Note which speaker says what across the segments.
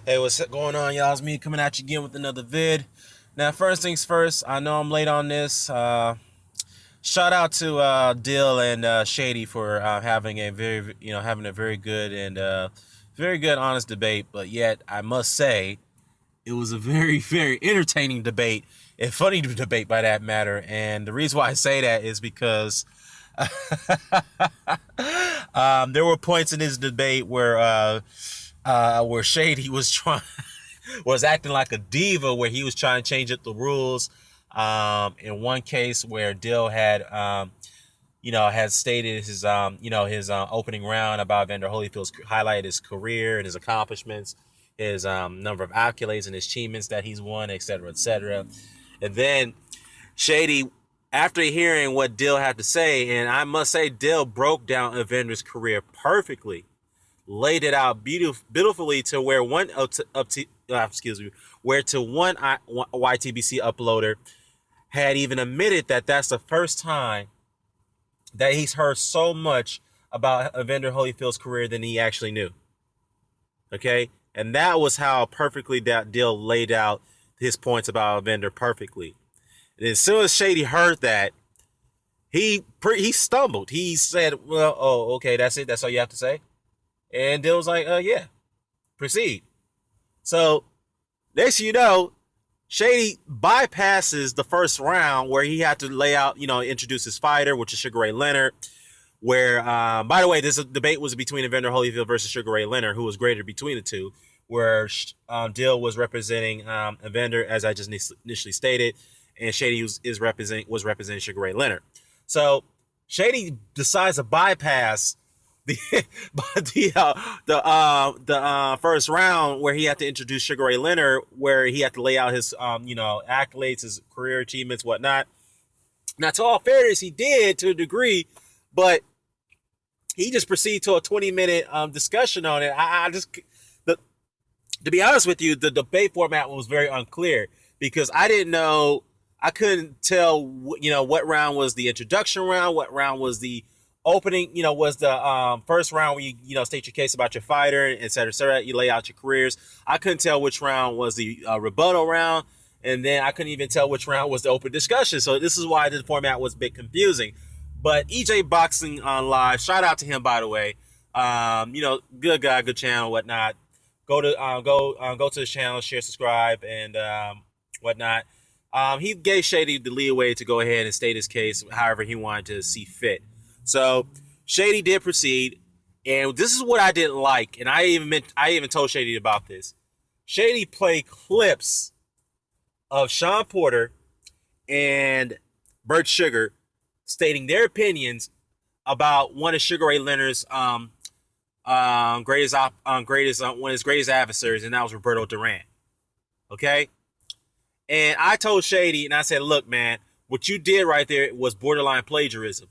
Speaker 1: Hey, what's going on, y'all? It's me coming at you again with another vid. Now, first things first, I know I'm late on this. Shout out to Dill and Shady for having a very good and very good, honest debate. But yet, I must say, it was a very, very entertaining debate and funny debate by that matter. And the reason why I say that is because there were points in this debate where Shady was acting like a diva, where he was trying to change up the rules. In one case where Dill had stated his his opening round about Vander Holyfield's highlighted his career and his accomplishments, his number of accolades and achievements that he's won, et cetera, et cetera. And then Shady, after hearing what Dill had to say, and I must say Dill broke down Evander's career perfectly, laid it out beautifully to where one YTBC uploader had even admitted that that's the first time that he's heard so much about Evander Holyfield's career than he actually knew. Okay, and that was how perfectly that Dill laid out his points about Evander perfectly. And as soon as Shady heard that, he stumbled. He said, "Well, oh, okay, that's it. That's all you have to say." And Dill was like, yeah, proceed. So, next thing you know, Shady bypasses the first round where he had to lay out, introduce his fighter, which is Sugar Ray Leonard. Where, by the way, this debate was between Evander Holyfield versus Sugar Ray Leonard, who was graded between the two, where Dill was representing Evander, as I just initially stated, and Shady was representing Sugar Ray Leonard. So, Shady decides to bypass the first round where he had to introduce Sugar Ray Leonard, where he had to lay out his accolades, his career achievements, whatnot. Now, to all fairness, he did to a degree, but he just proceeded to a 20-minute discussion on it. To be honest with you, the debate format was very unclear because I couldn't tell what round was the introduction round, what round was the opening, was the first round where you state your case about your fighter, et cetera, et cetera. You lay out your careers. I couldn't tell which round was the rebuttal round, and then I couldn't even tell which round was the open discussion. So this is why the format was a bit confusing. But EJ Boxing on Live, shout out to him, by the way. Good guy, good channel, whatnot. Go to his channel, share, subscribe, and whatnot. He gave Shady the leeway to go ahead and state his case however he wanted to see fit. So Shady did proceed, and this is what I didn't like, and I even told Shady about this. Shady played clips of Sean Porter and Bert Sugar stating their opinions about one of Sugar Ray Leonard's one of his greatest adversaries, and that was Roberto Duran. Okay, and I told Shady, and I said, "Look, man, what you did right there was borderline plagiarism.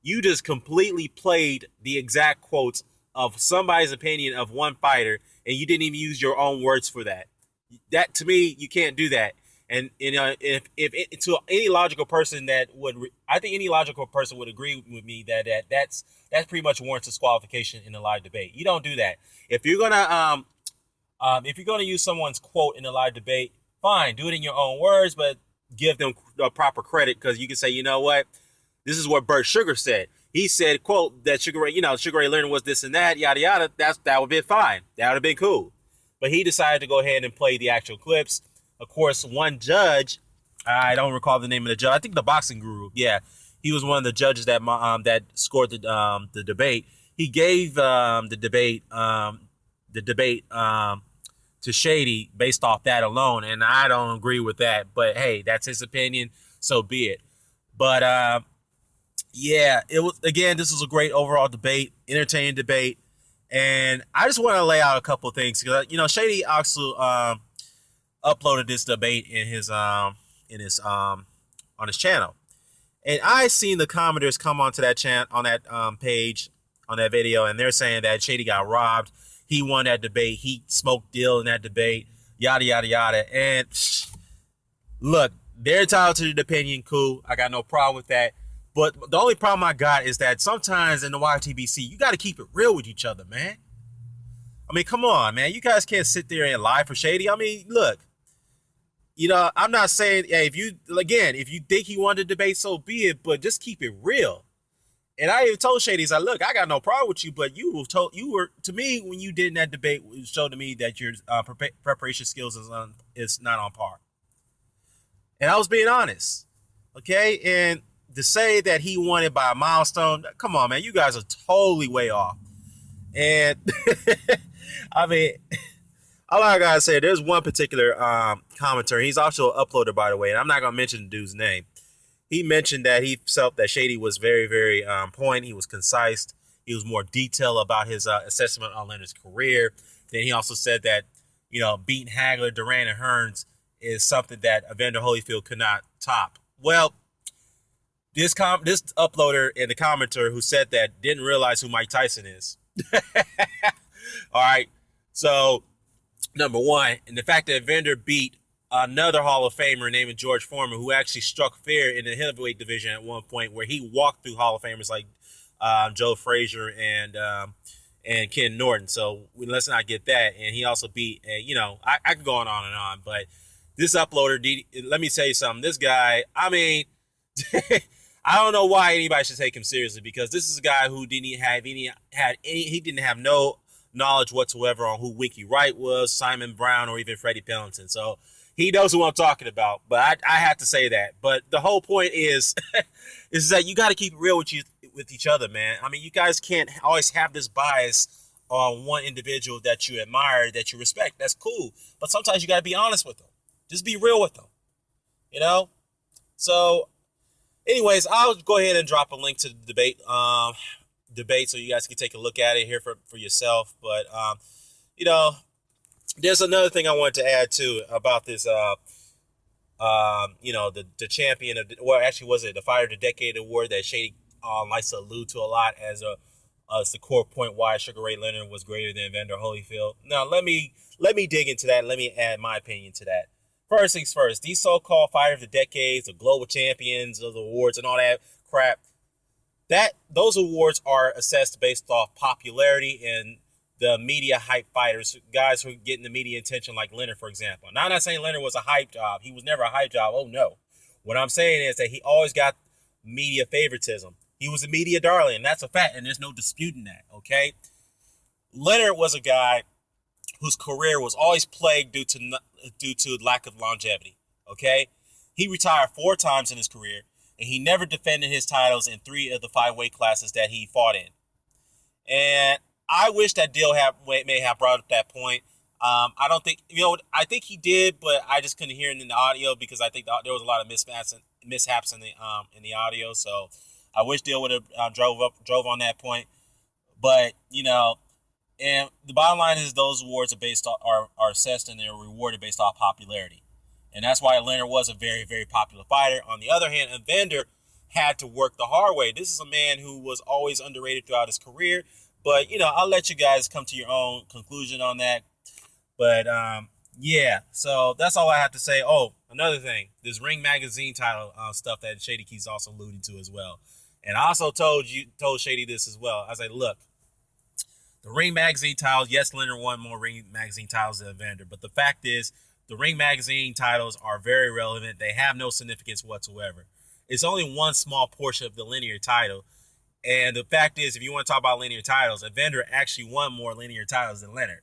Speaker 1: You just completely played the exact quotes of somebody's opinion of one fighter, and you didn't even use your own words for that. That, to me, you can't do that. And if to any logical person I think any logical person would agree with me that's pretty much warrants disqualification in a live debate. You don't do that. If you're gonna use someone's quote in a live debate, fine, do it in your own words, but give them the proper credit, because you can say, you know what? This is what Bert Sugar said. He said, quote, that Sugar Ray Leonard was this and that, yada, yada. That would have been fine. That would have been cool. But he decided to go ahead and play the actual clips. Of course, one judge, I don't recall the name of the judge. I think the Boxing Guru. Yeah, he was one of the judges that scored the debate. He gave the debate to Shady based off that alone, and I don't agree with that. But hey, that's his opinion, so be it. But yeah, it was, again, this was a great overall debate, entertaining debate, and I just want to lay out a couple of things, because Shady also uploaded this debate on his channel, and I seen the commenters come onto that page on that video, and they're saying that Shady got robbed. He won that debate. He smoked Dill in that debate. Yada yada yada. And look, they're entitled to the opinion. Cool, I got no problem with that. But the only problem I got is that sometimes in the YTBC, you got to keep it real with each other, man. I mean, come on, man. You guys can't sit there and lie for Shady. I mean, look, I'm not saying, hey, if you think he wanted to debate, so be it, but just keep it real. And I even told Shady, I look, I got no problem with you, but you were to me when you did in that debate, it showed to me that your preparation skills is not on par. And I was being honest, okay. And to say that he won it by a milestone, come on, man, you guys are totally way off. And I mean, all I gotta say, there's one particular commenter. He's also an uploader, by the way, and I'm not gonna mention the dude's name. He mentioned that he felt that Shady was very, very point. He was concise. He was more detailed about his assessment on Leonard's career. Then he also said that, beating Hagler, Duran, and Hearns is something that Evander Holyfield could not top. Well, this uploader and the commenter who said that didn't realize who Mike Tyson is. All right. So, number one, and the fact that Evander beat another Hall of Famer named George Foreman, who actually struck fair in the heavyweight division at one point, where he walked through Hall of Famers like Joe Frazier and Ken Norton. So let's not get that. And he also beat, I could go on, but this uploader, let me say something. This guy, I mean, I don't know why anybody should take him seriously, because this is a guy who didn't have no knowledge whatsoever on who Winky Wright was, Simon Brown, or even Freddie Pendleton. So he knows who I'm talking about, but I have to say that. But the whole point is that you got to keep it real with each other, man. I mean, you guys can't always have this bias on one individual that you admire, that you respect. That's cool, but sometimes you got to be honest with them. Just be real with them, So, anyways, I'll go ahead and drop a link to the debate so you guys can take a look at it here for yourself. But there's another thing I wanted to add too about this the champion of was it the Fighter of the Decade award that Shady likes to allude to a lot as the core point why Sugar Ray Leonard was greater than Evander Holyfield. Now let me dig into that. Let me add my opinion to that. First things first, these so-called Fighter of the Decades, the global champions of the awards and all that crap, those awards are assessed based off popularity and the media hype fighters, guys who are getting the media attention, like Leonard, for example. Now, I'm not saying Leonard was a hype job. He was never a hype job. Oh, no. What I'm saying is that he always got media favoritism. He was a media darling, and that's a fact, and there's no disputing that, okay? Leonard was a guy whose career was always plagued due to lack of longevity, okay? He retired 4 times in his career, and he never defended his titles in 3 of the 5 weight classes that he fought in. And I wish that Dill may have brought up that point. I don't think, I think he did, but I just couldn't hear it in the audio because I think there was a lot of mishaps in the audio. So I wish Dill would have drove on that point. But, and the bottom line is those awards are assessed and they're rewarded based off popularity. And that's why Leonard was a very, very popular fighter. On the other hand, Evander had to work the hard way. This is a man who was always underrated throughout his career. But, I'll let you guys come to your own conclusion on that. But, yeah, so that's all I have to say. Oh, another thing, this Ring Magazine title stuff that Shady keeps also alluding to as well. And I also told Shady this as well. I was like, look, the Ring Magazine titles, yes, Leonard won more Ring Magazine titles than Evander. But the fact is, the Ring Magazine titles are very relevant. They have no significance whatsoever. It's only one small portion of the linear title. And the fact is, if you want to talk about linear titles, Evander actually won more linear titles than Leonard.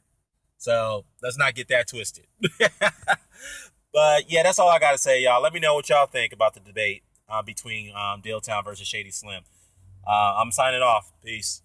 Speaker 1: So let's not get that twisted. But yeah, that's all I got to say, y'all. Let me know what y'all think about the debate between Dilltown versus Shady Slim. I'm signing off. Peace.